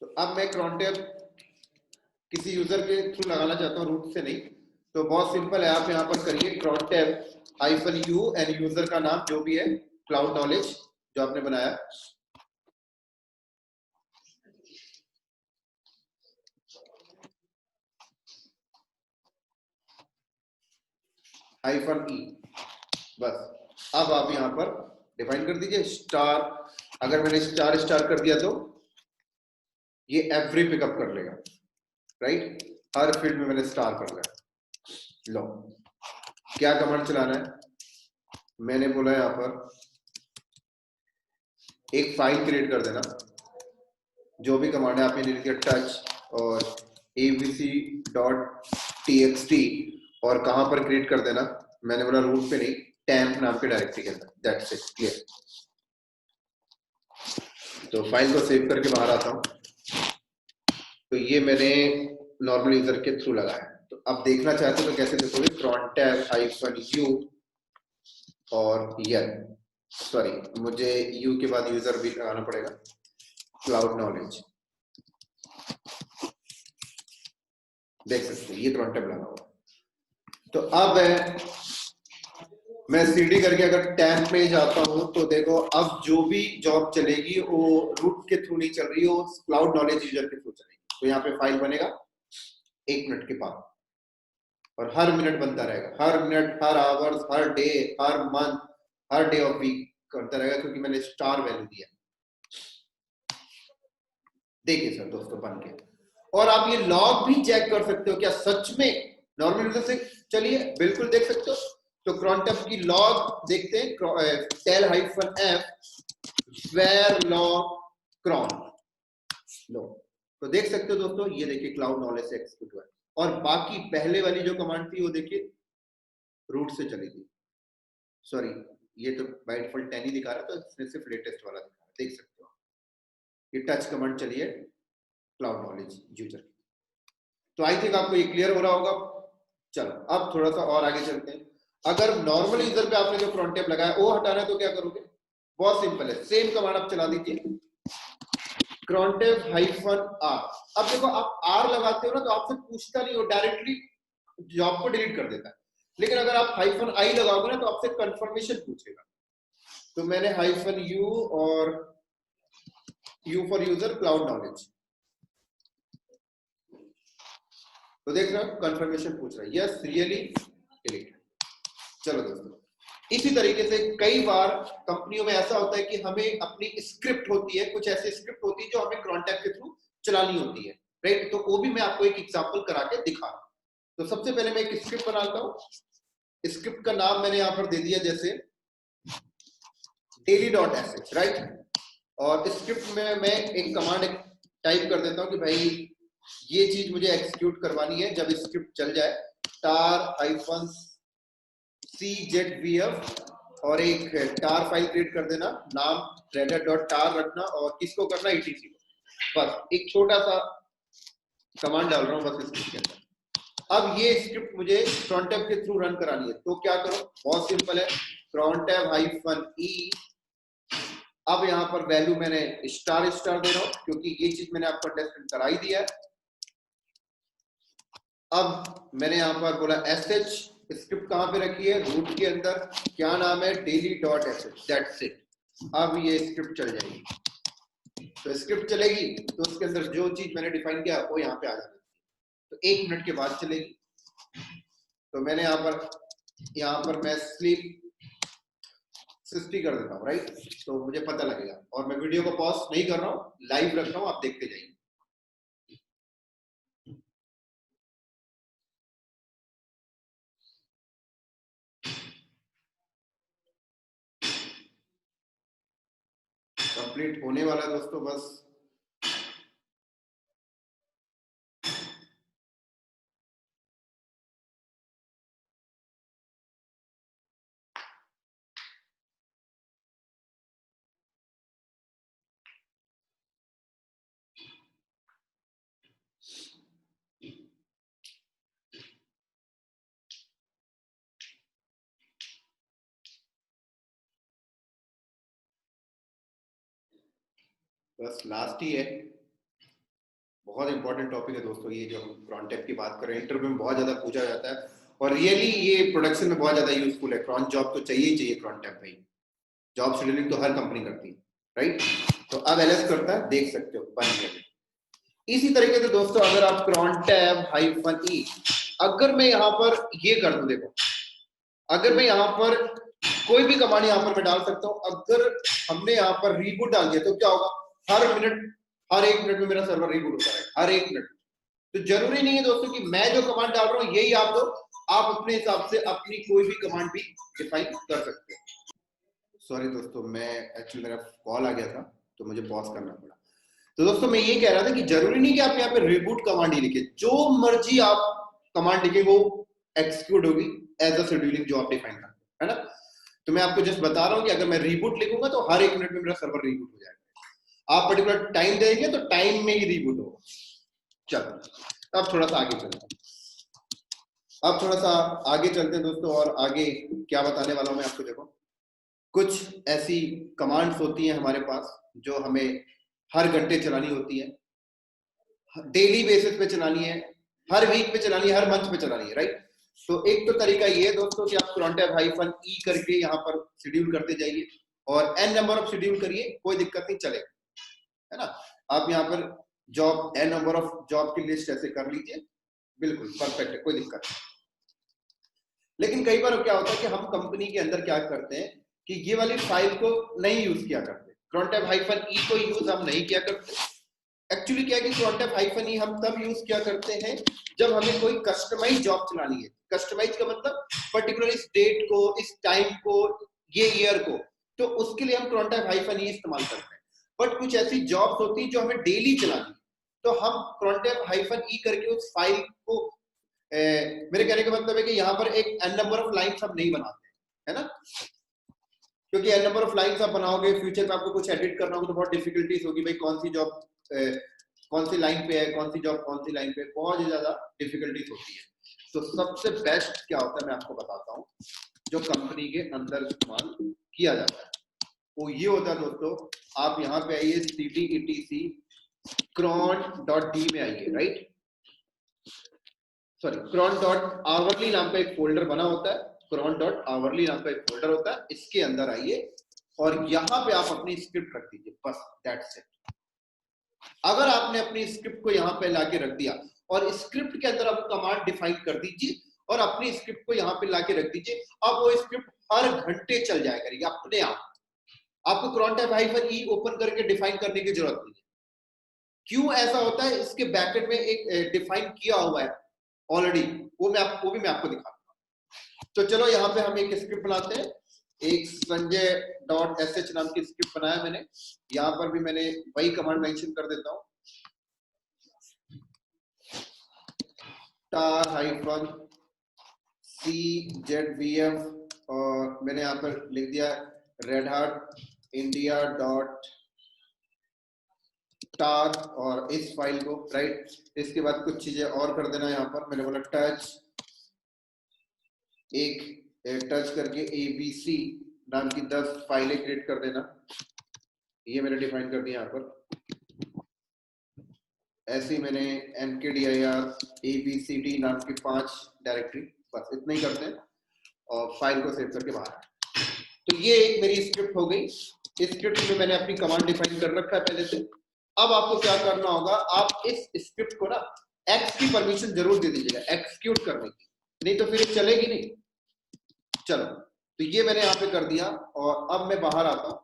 तो अब मैं cron tab किसी यूजर के थ्रू लगाना चाहता हूँ, रूट से नहीं, तो बहुत सिंपल है, आप यहाँ पर करिए cron tab -u and user का नाम जो भी है क्लाउड नॉलेज जो आपने बनाया, -e, बस। अब आप यहाँ पर डिफाइन कर दीजिए स्टार, अगर मैंने स्टार स्टार कर दिया तो ये एवरी पिकअप कर लेगा, राइट, हर फील्ड में मैंने स्टार कर लिया। लो क्या कमांड चलाना है, मैंने बोला यहाँ पर एक फाइल क्रिएट कर देना, जो भी कमांड है आपने लिख दिया टच और abc.txt, और कहां पर क्रिएट कर देना, मैंने बोला रूट पे नहीं, टेम्प नाम के डायरेक्टरी के अंदर, दैट्स इट, क्लियर। तो फाइल को सेव करके बाहर आता हूं, तो ये मैंने नॉर्मल यूजर के थ्रू लगाया, तो अब देखना चाहते हो तो कैसे देखोगे, cron tab -u और यर, सॉरी मुझे यू के बाद यूजर भी लगाना पड़ेगा, क्लाउड नॉलेज, देख सकते हैं ये cron tab लगा हुआ। तो अब मैं सीडी करके अगर टैम्प में जाता हूं तो देखो अब जो भी जॉब चलेगी वो रूट के थ्रू नहीं चल रही, वो क्लाउड नॉलेज यूजर के थ्रू चलेगी, तो यहाँ पे फाइल बनेगा 1 मिनट के बाद, और हर मिनट बनता रहेगा, हर मिनट, हर आवर्स, हर डे, हर मंथ, हर डे ऑफ वीक करता रहेगा, क्योंकि मैंने स्टार वैल्यू दिया, देखिए सर दोस्तों बन के, और आप ये लॉग भी चेक कर सकते हो क्या सच में नॉर्मल यूजर से, चलिए बिल्कुल देख सकते हो। तो crontab की लॉग देखते हैं, tel-f where log cron लो, तो देख सकते हो दोस्तों, ये देखिए क्लाउड नॉलेज से एक्सिक्यूट हुआ है। और बाकी पहले वाली जो कमांड थी वो देखिए रूट से चली थी, सॉरी ये तो बाय डिफॉल्ट 10 ही दिखा रहा, तो इसमें सिर्फ लेटेस्ट वाला दिखा रहा, देख सकते हो ये टच कमांड चली है क्लाउड नॉलेज यूजर। तो आई थिंक आपको ये क्लियर हो रहा होगा। चलो अब थोड़ा सा और आगे चलते हैं। अगर नॉर्मल यूजर पे आपने जो crontab लगाया वो हटाना है तो क्या करोगे, बहुत सिंपल है, सेम कमांड आप चला दीजिए crontab-r। अब देखो आप r लगाते हो ना तो आपसे पूछता नहीं, हो डायरेक्टली जॉब को डिलीट कर देता है। लेकिन अगर आप -i लगाओगे ना तो आपसे कंफर्मेशन पूछेगा। तो मैंने -u और u for user cloud knowledge, तो देख रहे हो कंफर्मेशन पूछ रहा है, यस रियली डिलीट। चलो दोस्तों, इसी तरीके से कई बार कंपनियों में ऐसा होता है कि हमें अपनी स्क्रिप्ट होती है, कुछ ऐसी स्क्रिप्ट होती है जो हमें crontab के थ्रू चलानी होती है, राइट। तो वो भी मैं आपको एक एग्जांपल करा के दिखा रहा हूं। तो सबसे पहले मैं एक स्क्रिप्ट बनाता हूं। स्क्रिप्ट का नाम मैंने यहां पर दे दिया जैसे daily.sh, राइट। और स्क्रिप्ट में मैं एक कमांड टाइप कर देता हूं कि भाई ये चीज मुझे एक्सिक्यूट करवानी है जब स्क्रिप्ट चल जाए, tar-czvf, और एक tar फाइल क्रिएट कर देना, नाम redhat.tar रखना, और किसको करना etc को। बस एक छोटा सा कमांड डाल रहा हूं बस स्क्रिप्ट के अंदर। अब ये स्क्रिप्ट मुझे crontab के थ्रू रन करानी है, तो क्या करो, बहुत सिंपल है, crontab-e। अब यहाँ पर वैल्यू मैंने स्टार स्टार दे रहा हूं क्योंकि ये चीज मैंने आपको टेस्ट करा ही दिया है। अब मैंने यहाँ पर बोला sh, स्क्रिप्ट कहां पे रखी है, रूट के अंदर, क्या नाम है, daily.sh, दैट्स इट। अब ये स्क्रिप्ट चल जाएगी, तो स्क्रिप्ट चलेगी तो उसके अंदर जो चीज मैंने डिफाइन किया वो यहाँ पे आ जाएगी, तो 1 मिनट के बाद चलेगी। तो मैंने यहाँ पर मैं स्लीप 60 कर देता हूँ, राइट। तो मुझे पता लगेगा, और मैं वीडियो को पॉज नहीं कर रहा हूँ, लाइव रख रहा हूँ, आप देखते जाइए। कंप्लीट होने वाला है दोस्तों, बस लास्ट ही है। बहुत इंपॉर्टेंट टॉपिक है दोस्तों, ये जो हम crontab की बात कर रहे हैं, इंटरव्यू में बहुत ज्यादा पूछा जाता है, और रियली ये प्रोडक्शन में बहुत ज्यादा यूजफुल है। क्रॉन जॉब तो चाहिए ही चाहिए crontab भाई, जॉब शेड्यूलिंग तो हर कंपनी करती है, राइट। तो अब एलएस करता है, देख सकते हो बन गया। इसी तरीके से दोस्तों अगर आप crontab-e, अगर मैं यहाँ पर ये कर दूं, देखो अगर मैं यहाँ पर कोई भी कमांड यहाँ पर मैं डाल सकता हूँ, अगर हमने यहाँ पर रीबूट डाल दिया तो क्या होगा, हर 1 मिनट में मेरा सर्वर रीबूट होता है, हर 1 मिनट। तो जरूरी नहीं है दोस्तों कि मैं जो कमांड डाल रहा हूँ यही आप दो, आप अपने हिसाब से अपनी कोई भी कमांड भी डिफाइन कर सकते हैं। सॉरी दोस्तों, मैं एक्चुअली मेरा कॉल आ गया था तो मुझे पॉज करना पड़ा। तो दोस्तों मैं ये कह रहा था कि जरूरी नहीं कि आप यहाँ पे रिबूट कमांड ही लिखे, जो मर्जी आप कमांड लिखे वो एक्सिक्यूट होगी एज अ शेड्यूलिंग जो आप डिफाइन करते हैं, है ना। तो मैं आपको जस्ट बता रहा हूँ कि अगर मैं रिबूट लिखूंगा तो हर 1 मिनट में मेरा सर्वर रिबूट हो जाएगा, आप पर्टिकुलर टाइम देंगे तो टाइम में ही रिबूट होगा। चलो अब थोड़ा सा आगे चलते हैं, दोस्तों, और आगे क्या बताने वाला हूं मैं आपको। देखो कुछ ऐसी कमांड्स होती हैं हमारे पास जो हमें हर घंटे चलानी होती है, डेली बेसिस पे चलानी है, हर वीक पे चलानी है, हर मंथ पे चलानी है, राइट। तो एक तो तरीका ये है दोस्तों कि आप crontab-e करके यहाँ पर शेड्यूल करते जाइए, और n नंबर ऑफ शेड्यूल करिए, कोई दिक्कत नहीं, चलेगा, है ना। आप यहाँ पर job n number of job की लिस्ट ऐसे कर लीजिए, बिल्कुल परफेक्ट है, कोई दिक्कत नहीं। लेकिन कई बार क्या होता है कि हम कंपनी के अंदर क्या करते हैं कि ये वाली फाइल को नहीं यूज किया करते, crontab-e को यूज हम नहीं किया करते, एक्चुअली क्या है कि crontab हाइफन ई हम तब यूज क्या करते हैं जब हमें कोई कस्टमाइज जॉब चलानी है। कस्टमाइज का मतलब पर्टिकुलर इस डेट को, इस टाइम को, ये ईयर को, तो उसके लिए हम crontab हाइफन ई इस्तेमाल करते हैं। बट कुछ ऐसी जॉब्स होती हैं जो हमें डेली चलानी है, तो हम crontab हाइफन ई करके उस फाइल को मेरे कहने का मतलब है कि यहाँ पर एक n नंबर ऑफ लाइन्स हम नहीं बनाते, है ना, क्योंकि n नंबर ऑफ लाइन्स आप बनाओगे, फ्यूचर में आपको कुछ एडिट करना होगा तो बहुत डिफिकल्टीज होगी, भाई कौन सी जॉब कौन सी लाइन पे है, कौन सी जॉब कौन सी लाइन पे, बहुत ज्यादा डिफिकल्टीज होती है। तो सबसे बेस्ट क्या होता है मैं आपको बताता हूँ, जो कंपनी के अंदर इस्तेमाल किया जाता है वो ये होता है दोस्तों, आप यहाँ पे आइए cd cron.d में आइए, राइट, सॉरी cron.hourly नाम का एक फोल्डर बना होता है, cron.hourly नाम का एक फोल्डर होता है, इसके अंदर आइए और यहाँ पे आप अपनी स्क्रिप्ट रख दीजिए, बस दैट्स इट। अगर आपने अपनी स्क्रिप्ट को यहाँ पे लाके रख दिया और स्क्रिप्ट के अंदर आप कमांड डिफाइन कर दीजिए और अपनी स्क्रिप्ट को यहाँ पे लाके रख दीजिए, अब वो स्क्रिप्ट हर घंटे चल जाया करेगी अपने आप। आपको crontab हाइफन ई ओपन करके डिफाइन करने की जरूरत नहीं है। क्यों ऐसा होता है, इसके बैकेंड में एक डिफाइन किया हुआ है ऑलरेडी, वो भी मैं आपको दिखाता हूँ। तो चलो यहाँ पे हम एक स्क्रिप्ट बनाते हैं, एक sanjay.sh नाम की स्क्रिप्ट बनाया मैंने, यहाँ पर भी मैंने वही कमांड मेंशन कर देता हूँ, tar हाइफन czvf, और मैंने यहाँ पर लिख दिया redhat india डॉट tar, और इस फाइल को, राइट, इसके बाद कुछ चीजें और कर देना। यहाँ पर मैंने बोला टच, एक टच करके abc नाम की 10 फाइलें क्रिएट कर देना, ये मैंने डिफाइन कर दिया यहाँ पर। ऐसे ही मैंने mkdir abcd नाम की 5 डायरेक्टरी, बस इतना ही करते हैं और फाइल को सेव करके बाहर। तो ये एक मेरी स्क्रिप्ट हो गई। इस स्क्रिप्ट में मैंने अपनी कमांड डिफाइन कर रखा है पहले से। अब आपको क्या करना होगा, आप इस स्क्रिप्ट को ना एक्स की परमिशन जरूर दे दीजिएगा एक्सिक्यूट करने की, नहीं तो फिर चलेगी नहीं। चलो, तो ये मैंने यहाँ पे कर दिया और अब मैं बाहर आता हूँ।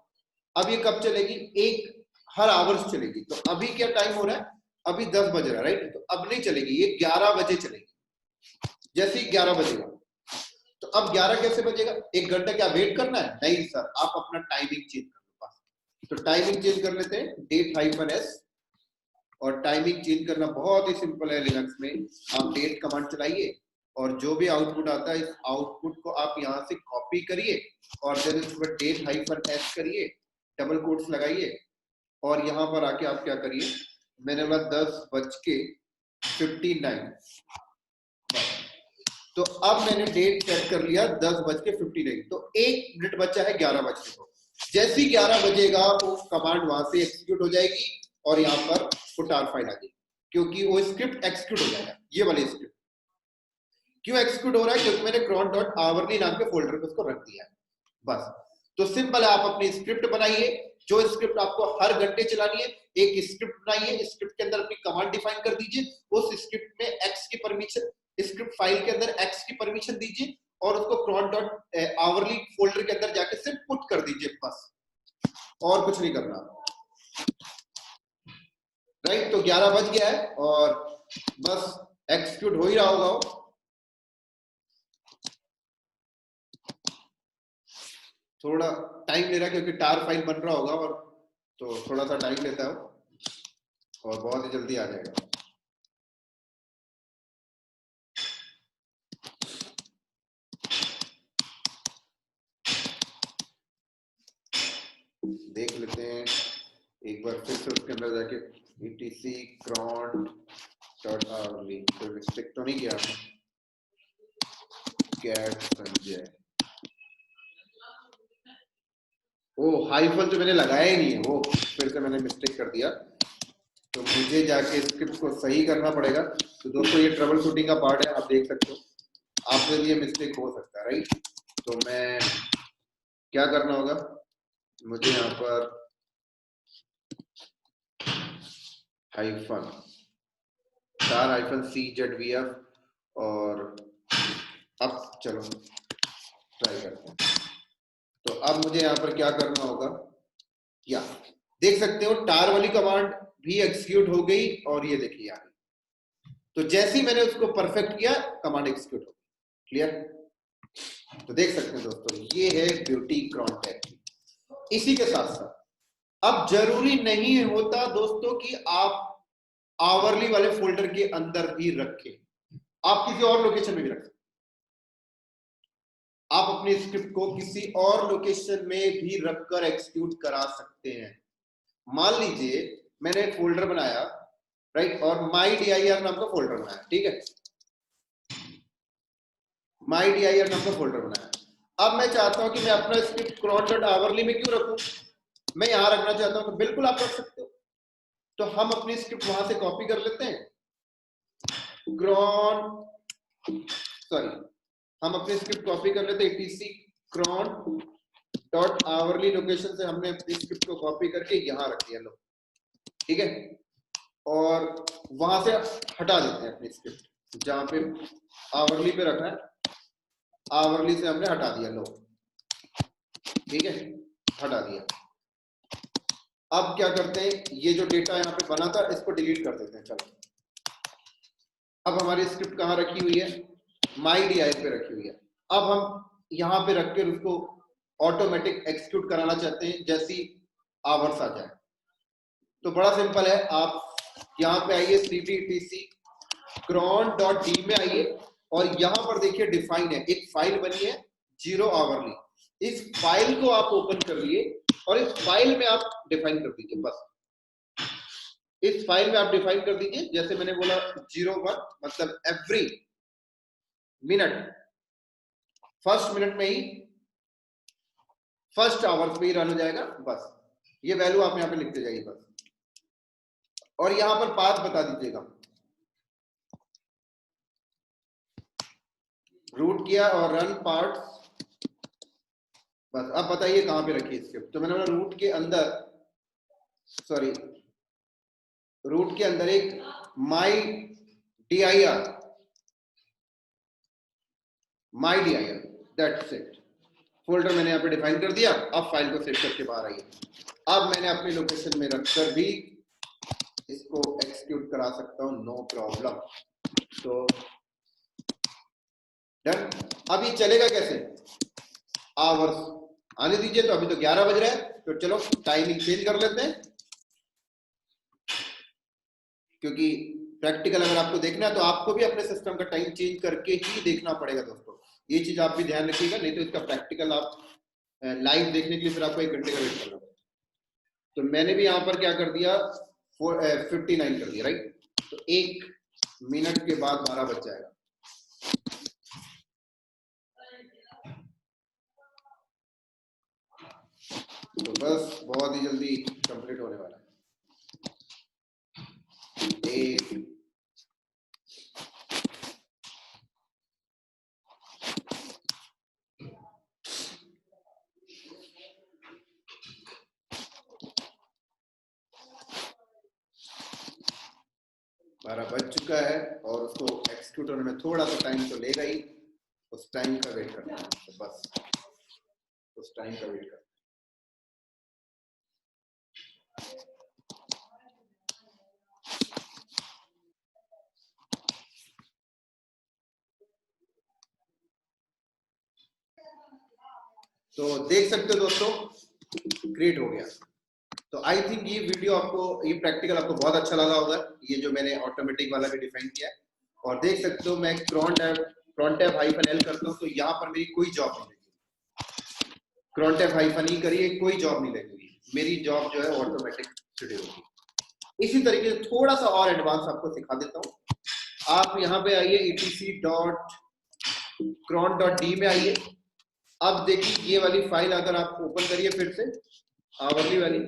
अब ये कब चलेगी, एक हर आवर्स चलेगी। तो अभी क्या टाइम हो रहा है, अभी 10 बज रहा है, राइट, तो अब नहीं चलेगी, ये 11 बजे चलेगी। जैसे ही 11 बजेगा, तो अब 11 कैसे बजेगा, 1 घंटा क्या वेट करना है, नहीं सर, आप अपना टाइमिंग चेंज कर लो बस। तो टाइमिंग चेंज कर लेते हैं, डेट हाइफन एस, और टाइमिंग चेंज करना बहुत ही सिंपल है लिनक्स में। आप डेट कमांड चलाइए और जो भी आउटपुट आता है, इस आउटपुट को आप यहाँ से कॉपी करिए और देन इस पर डेट हाइफन एस करिए, डबल कोट्स लगाइए और यहाँ पर आके आप क्या करिए, मैंने बोला 10:59। तो अब मैंने डेट सेट कर लिया 10:59, तो 1 मिनट बचा है 11 बजने को। जैसे ही 11 बजेगा वो कमांड वहां से एग्जीक्यूट हो जाएगी और यहाँ पर फुटार फाइल आ जाएगी, क्योंकि वो स्क्रिप्ट एग्जीक्यूट हो जाएगा। ये वाली स्क्रिप्ट क्यों एग्जीक्यूट हो रहा है, क्योंकि मैंने cron.hourly नाम के फोल्डर पे उसको रख दिया है, बस। तो सिंपल है, आप अपनी स्क्रिप्ट बनाइए, जो स्क्रिप्ट आपको हर घंटे चलानी है, एक स्क्रिप्ट बनाइए, स्क्रिप्ट के अंदर अपनी कमांड डिफाइन कर दीजिए, उस स्क्रिप्ट में एक्स की परमिशन, स्क्रिप्ट फाइल के अंदर एक्स की परमिशन दीजिए और उसको cron.hourly फोल्डर के अंदर जाके सिर्फ पुट कर दीजिए, बस, और कुछ नहीं करना, राइट। तो 11 बज गया है और बस एग्जीक्यूट हो ही रहा होगा। थोड़ा टाइम ले रहा है क्योंकि टार फाइल बन रहा होगा, और तो थोड़ा सा टाइम लेता है और बहुत ही जल्दी आ जाएगा। देख लेते हैं एक बार फिर से उसके अंदर जाके etc cron.hourly, कोई मिस्टेक तो नहीं किया कैट संजय, ओ हाइफन जो मैंने लगाया ही नहीं है, वो फिर से मैंने मिस्टेक कर दिया, तो मुझे जाके स्क्रिप्ट को सही करना पड़ेगा। तो दोस्तों ये ट्रबल शूटिंग का पार्ट है, आप देख सकते हो, आपसे भी ये मिस्टेक हो सकता है, राइट। तो मैं क्या करना होगा, मुझे यहाँ पर हाइफन स्टार हाइफन czvf, और अब चलो ट्राई करते हैं। तो अब मुझे यहाँ पर क्या करना होगा, या देख सकते हो टार वाली कमांड भी एग्जीक्यूट हो गई और ये देखिए आ गई। तो जैसे ही मैंने उसको परफेक्ट किया कमांड एग्जीक्यूट हो गई। क्लियर? तो देख सकते हैं दोस्तों ये है ब्यूटी cron टैब की। इसी के साथ साथ अब जरूरी नहीं होता दोस्तों कि आप आवरली वाले फोल्डर के अंदर भी रखें, आप किसी और लोकेशन में भी रख सकते। आप अपनी स्क्रिप्ट को किसी और लोकेशन में भी रखकर एग्जीक्यूट करा सकते हैं। मान लीजिए मैंने एक फोल्डर बनाया, राइट, और mydir नाम का फोल्डर बनाया, ठीक है, mydir नाम का फोल्डर बनाया। अब मैं चाहता हूं कि मैं अपना स्क्रिप्ट cron.hourly में क्यों रखूं, मैं यहां रखना चाहता हूं, तो बिल्कुल आप रख सकते हो। तो हम अपनी स्क्रिप्ट वहां से कॉपी कर लेते हैं, हम अपनी स्क्रिप्ट कॉपी कर लेते हैं, etc cron.hourly लोकेशन से हमने अपनी स्क्रिप्ट को कॉपी करके यहां रख दिया, लो, ठीक है, और वहां से हटा देते हैं अपनी स्क्रिप्ट, जहां पे आवरली पे रखना है, आवरली से हमने हटा दिया, लो, ठीक है, हटा दिया। अब क्या करते हैं, ये जो डेटा यहाँ पे बना था इसको डिलीट कर देते हैं। चलो अब हमारी स्क्रिप्ट कहाँ रखी हुई है, mydir पे रखी हुई है। अब हम यहाँ पे रख कर उसको ऑटोमेटिक एक्सिक्यूट कराना चाहते हैं जैसी आवर्स आ जाए। तो बड़ा सिंपल है, आप यहाँ पे आइए, cd etc cron.d में आइए और यहाँ पर देखिए डिफाइन है, एक फाइल बनी है 0 hourly। इस फाइल को आप ओपन कर लिए और इस फाइल में आप डिफाइन कर दीजिए, बस इस फाइल में आप डिफाइन कर दीजिए, जैसे मैंने बोला 01 मतलब एवरी मिनट, फर्स्ट मिनट में ही, फर्स्ट आवर्स में ही रन हो जाएगा, बस ये वैल्यू आप यहाँ पे लिखते जाइए बस। और यहां पर पाथ बता दीजिएगा, रूट किया और रन पार्ट्स, बस। अब बताइए कहां पे रखी स्क्रिप्ट, तो मैंने बोला रूट के अंदर, सॉरी, रूट के अंदर एक mydir, दैट्स इट, फोल्डर मैंने यहाँ पे डिफाइन कर दिया। अब फाइल को सेव करके बाहर आइए। अब मैंने अपनी लोकेशन में रखकर भी इसको एक्सिक्यूट करा सकता हूँ, नो प्रॉब्लम। तो डन। अब ये चलेगा कैसे, आवर्स आने दीजिए। तो अभी तो 11 बज रहा है, तो चलो टाइमिंग चेंज कर लेते हैं, क्योंकि प्रैक्टिकल अगर आपको देखना है तो आपको भी अपने सिस्टम का टाइम चेंज करके ही देखना पड़ेगा दोस्तों। ये चीज आप भी ध्यान रखिएगा, नहीं तो इसका प्रैक्टिकल आप लाइव देखने के लिए फिर आपको 1 घंटे का वेट करना पड़ेगा। तो मैंने भी यहाँ पर क्या कर दिया, 59 कर दिया, राइट। तो 1 मिनट के बाद 12 बज जाएगा। तो बस बहुत ही जल्दी कंप्लीट होने वाला है। बारह बज चुका है और उसको एक्सिक्यूट होने में थोड़ा सा टाइम तो लेगा ही, उस टाइम का वेट करना है। तो बस उस टाइम का वेट करना है। तो देख सकते हो दोस्तों, क्रिएट हो गया। तो आई थिंक ये वीडियो आपको, ये प्रैक्टिकल आपको बहुत अच्छा लगा होगा, ये जो मैंने ऑटोमेटिक वाला भी डिफाइन किया है। और देख सकते हो मैं cron tab -l करता हूँ तो यहाँ पर मेरी कोई जॉब नहीं लगेगी। cron tab -e करिए, कोई जॉब नहीं लगेगी, मेरी जॉब जो है ऑटोमेटिक शेड्यूल होगी। इसी तरीके से थोड़ा सा और एडवांस आपको सिखा देता हूँ। आप यहाँ पे आइए, etc.cron.d में आइए। अब देखिए ये वाली फाइल अगर आप ओपन करिए फिर से, आवरली वाली,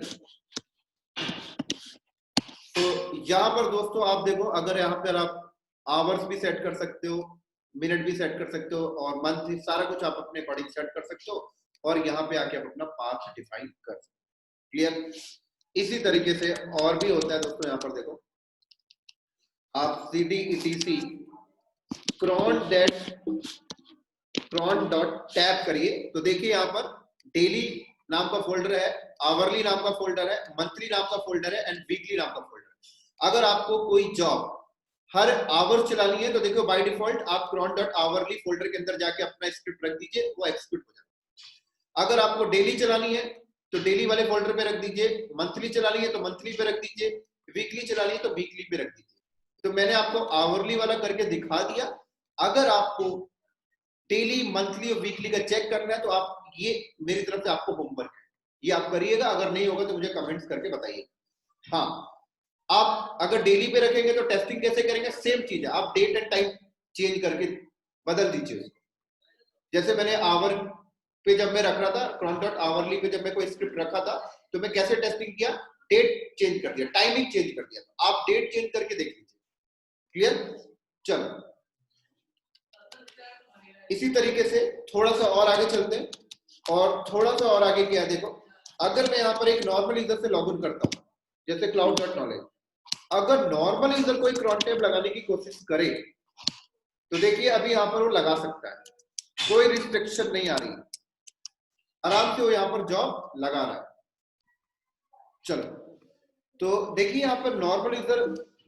तो यहाँ पर दोस्तों आप देखो, अगर यहाँ पर आप आवर्स भी सेट कर सकते हो, मिनट भी सेट कर सकते हो और मंथ भी, सारा कुछ आप अपने अकॉर्डिंग सेट कर सकते हो। और यहाँ पे आके आप अपना पाथ डिफाइन कर सकते हो। क्लियर? इसी तरीके से और भी होता है दोस्तों। यहाँ पर देखो, आप cd etc cron.tab करिए तो देखिए यहाँ पर डेली नाम का फोल्डर है, आवरली नाम का फोल्डर है, मंथली नाम का फोल्डर है एंड वीकली नाम का फोल्डर है। अगर आपको कोई जॉब हर आवर चलानी है तो देखो बाय डिफॉल्ट आप cron.hourly फोल्डर के अंदर जाके अपना स्क्रिप्ट रख दीजिए, वो एग्जीक्यूट हो जाएगा। अगर आपको डेली चलानी है तो डेली वाले फोल्डर पे रख दीजिए, मंथली चलानी है तो मंथली पे रख दीजिए, वीकली चलानी है तो वीकली पे रख दीजिए। तो मैंने आपको आवरली वाला करके दिखा दिया। अगर आपको डेली मंथली और वीकली का चेक करना है तो आप ये मेरी तरफ से आपको होमवर्क है, ये आप करिएगा। अगर नहीं होगा तो मुझे कमेंट्स करके बताइए। हाँ, आप अगर डेली पे रखेंगे तो टेस्टिंग कैसे करेंगे, सेम चीज है, आप डेट एंड टाइम चेंज करके बदल दीजिए उसको। जैसे मैंने आवर पे जब मैं रख रहा था, cron.hourly पे जब मैं कोई स्क्रिप्ट रखा था तो मैं कैसे टेस्टिंग किया, डेट चेंज कर दिया, टाइमिंग चेंज कर दिया। आप डेट चेंज करके देख लीजिए। क्लियर? चलो इसी तरीके से थोड़ा सा और आगे चलते हैं, और थोड़ा सा और आगे क्या है, देखो अगर मैं यहाँ पर एक नॉर्मल यूजर से लॉग इन करता हूँ, जैसे cloud.knowledge, अगर नॉर्मल यूजर कोई cron टैब लगाने की कोशिश करे तो देखिए अभी यहाँ पर वो लगा सकता है, कोई रिस्ट्रिक्शन नहीं आ रही, आराम से वो यहाँ पर जॉब लगा रहा है। चलो तो देखिए यहाँ पर नॉर्मल यूजर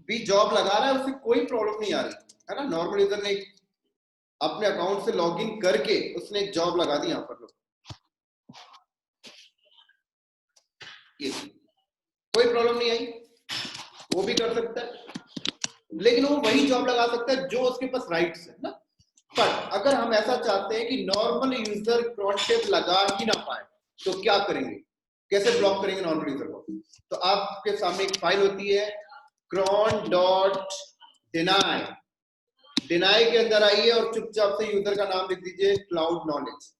भी जॉब लगा रहा है, उससे कोई प्रॉब्लम नहीं आ रही है ना। नॉर्मल यूजर ने अपने अकाउंट से लॉगिन करके उसने एक जॉब लगा दी यहाँ पर, लोग ये कोई प्रॉब्लम नहीं आई, वो भी कर सकता है, लेकिन वो वही जॉब लगा सकता है जो उसके पास राइट्स है ना। पर अगर हम ऐसा चाहते हैं कि नॉर्मल यूजर cron टैब लगा ही ना पाए तो क्या करेंगे, कैसे ब्लॉक करेंगे नॉर्मल यूजर को? तो आपके सामने एक फाइल होती है cron.deny, डिनाई के अंदर आइए और चुपचाप से यूजर का नाम लिख दीजिए क्लाउड नॉलेज,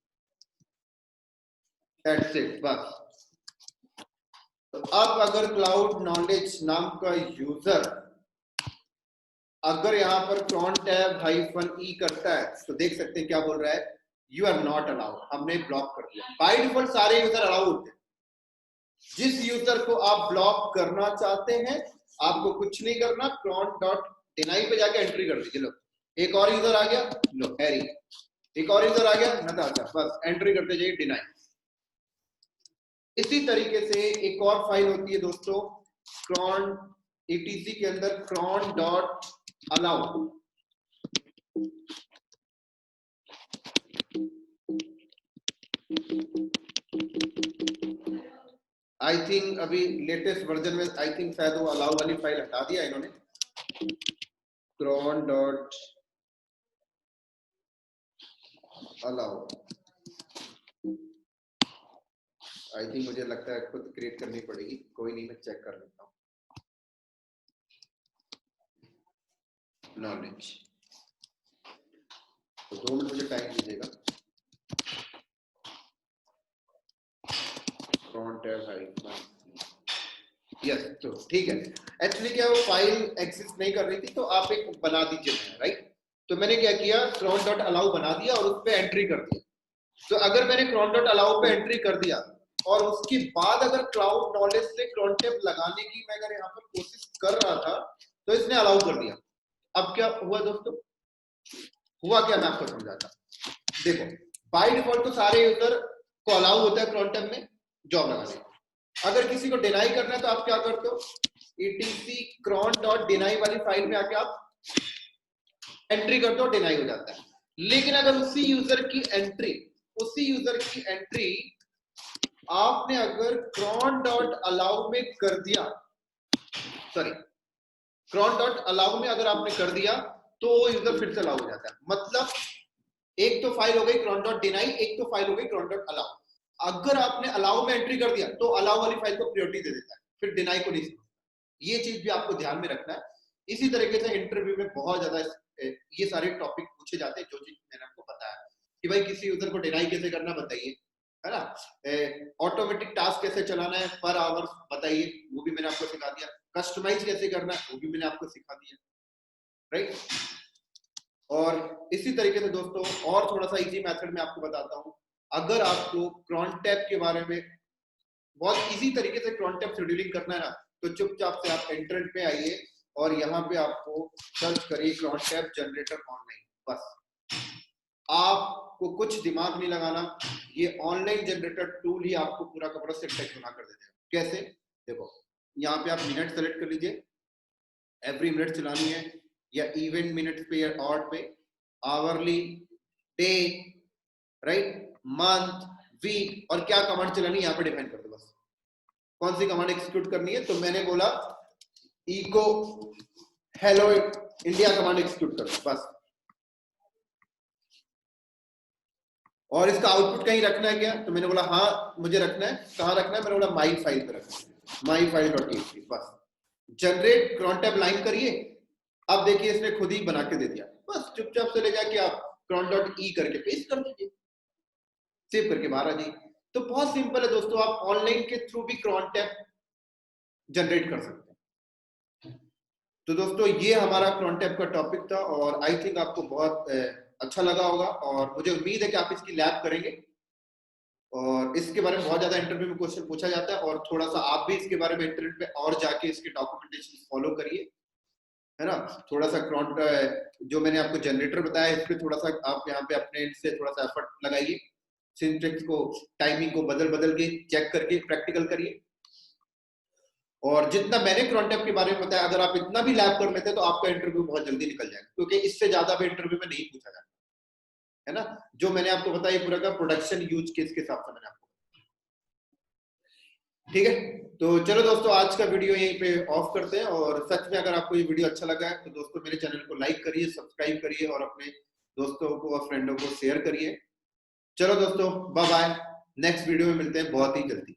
दैट्स इट, बस। तो अब अगर क्लाउड नॉलेज नाम का यूजर अगर यहाँ पर cron टैब -e करता है तो देख सकते हैं क्या बोल रहा है, यू आर नॉट अलाउड, हमने ब्लॉक कर दिया। बाय डिफॉल्ट सारे यूजर अलाउ होते हैं, जिस यूजर को आप ब्लॉक करना चाहते हैं आपको कुछ नहीं करना, cron.deny पे जाके एंट्री कर दीजिए। लो एक और यूजर आ गया, लो हैरी, एक और यूजर आ गया नताशा, बस एंट्री करते जाइए डिनाई। इसी तरीके से एक और फाइल होती है दोस्तों cron etc के अंदर cron.allow, आई थिंक अभी लेटेस्ट वर्जन में आई थिंक शायद वो अलाउ वाली फाइल हटा दिया इन्होंने, cron.allow, आई थिंक मुझे लगता है खुद क्रिएट करनी पड़ेगी, कोई नहीं मैं चेक कर लेता हूँ। नॉलेज तो 2 मिनट मुझे टाइम दीजिएगा। यस तो ठीक है, एक्चुअली क्या वो फाइल एग्जिस्ट नहीं कर रही थी तो आप एक बना दीजिए, राइट। तो मैंने क्या किया, cron.allow बना दिया और उस पर एंट्री कर दिया। तो अगर मैंने cron.allow पे एंट्री कर दिया और उसके बाद अगर क्लाउड नॉलेज से cron टैब लगाने की मैं अगर यहाँ पर कोशिश कर रहा था तो इसने अलाउ कर दिया। अब क्या हुआ दोस्तों, हुआ क्या मैं आपको समझाता। देखो बाय डिफॉल्ट तो सारे यूजर को अलाउ होता है cron टैब में जॉब लगाने, अगर किसी को डिनाई करना है तो आप क्या करते हो, etc cron.deny वाली फाइल में आके आप एंट्री करते हो, डिनाई हो जाता है। लेकिन अगर उसी यूजर की एंट्री आपने अगर cron.allow में कर दिया, सॉरी cron.allow में अगर आपने कर दिया तो यूजर फिर से अलाउ हो जाता है। मतलब एक तो फाइल हो गई cron.deny, एक तो फाइल हो गई cron.allow। अगर आपने अलाउ में एंट्री कर दिया तो अलाउ वाली फाइल को प्रायोरिटी दे देता है, फिर डिनाई को नहीं समझता। ये चीज भी आपको ध्यान में रखना है। इसी तरीके से इंटरव्यू में बहुत ज्यादा ये सारे टॉपिक पूछे जाते हैं, जो चीज मैंने आपको बताया कि भाई किसी यूजर को डिनाई कैसे करना बताइए, है ना, ऑटोमेटिक टास्क कैसे चलाना है पर आवर बताइए, वो भी मैंने आपको सिखा दिया, कस्टमाइज कैसे करना है वो भी मैंने आपको सिखा दिया, राइट। और इसी तरीके से दोस्तों और थोड़ा सा इजी मेथड में आपको बताता हूँ, अगर आपको cron टैब के बारे में बहुत इजी तरीके से cron टैब शेड्यूलिंग करना है ना, तो चुपचाप से आप इंटरनेट पे आइए और यहाँ पे आपको सर्च करिए cron टैब जनरेटर ऑनलाइन, बस आपको कुछ दिमाग नहीं लगाना, ये ऑनलाइन जनरेटर टूल ही आपको पूरा का पूरा सिंटैक्स बना कर देता है। कैसे, देखो यहाँ पे आप मिनट सेलेक्ट कर लीजिए, एवरी मिनट चलानी है या इवेंट मिनट पे या ऑड पे, hourly, day, right, month, week, और क्या कमांड चलानी है यहाँ पे डिफाइन कर दो बस, कौन सी कमांड एक्सिक्यूट करनी है। तो मैंने बोला echo hello India command execute कर दो बस। और इसका आउटपुट कहीं रखना है क्या, तो मैंने बोला हाँ मुझे रखना है। कहाँ रखना है, मैंने बोला माई फाइल पे रखना है, माई फाइल डॉट टीएक्सटी बस। जनरेट क्रॉन टैब लाइन करिए, अब देखिए इसने खुद ही बना के दे दिया, बस चुपचाप से ले जाके आप क्रॉन डॉट ई करके पेस्ट कर दीजिए, सेव करके बाहर आ जाइए। तो बहुत सिंपल है दोस्तों, आप ऑनलाइन के थ्रू भी क्रॉन टैब जनरेट कर सकते हैं। तो दोस्तों ये हमारा क्रॉन टैब का टॉपिक था और आई थिंक आपको बहुत अच्छा लगा होगा और मुझे उम्मीद है कि आप इसकी लैब करेंगे। और इसके बारे में बहुत ज्यादा इंटरव्यू में क्वेश्चन पूछा जाता है और थोड़ा सा आप भी इसके बारे में इंटरनेट पे और जाके इसके डॉक्यूमेंटेशन फॉलो करिए, है ना। थोड़ा सा क्रॉन जो मैंने आपको जनरेटर बताया इस पे थोड़ा सा आप यहाँ पे अपने से थोड़ा सा एफर्ट लगाइए, सिंटेक्स को, टाइमिंग को बदल बदल के चेक करके प्रैक्टिकल करिए। और जितना मैंने क्रॉन टैब के बारे में बताया, अगर आप इतना भी लैब कर लेते तो आपका इंटरव्यू बहुत जल्दी निकल जाएगा, क्योंकि इससे ज्यादा भी इंटरव्यू में नहीं पूछा जाता, है ना। जो मैंने आपको बताया पूरा का प्रोडक्शन यूज केस के हिसाब से मैंने आपको, ठीक है। तो चलो दोस्तों आज का वीडियो यहीं पे ऑफ करते हैं। और सच में अगर आपको ये वीडियो अच्छा लगा है तो दोस्तों मेरे चैनल को लाइक करिए, सब्सक्राइब करिए और अपने दोस्तों को और फ्रेंडों को शेयर करिए। चलो दोस्तों बाय बाय, नेक्स्ट वीडियो में मिलते हैं बहुत ही जल्दी।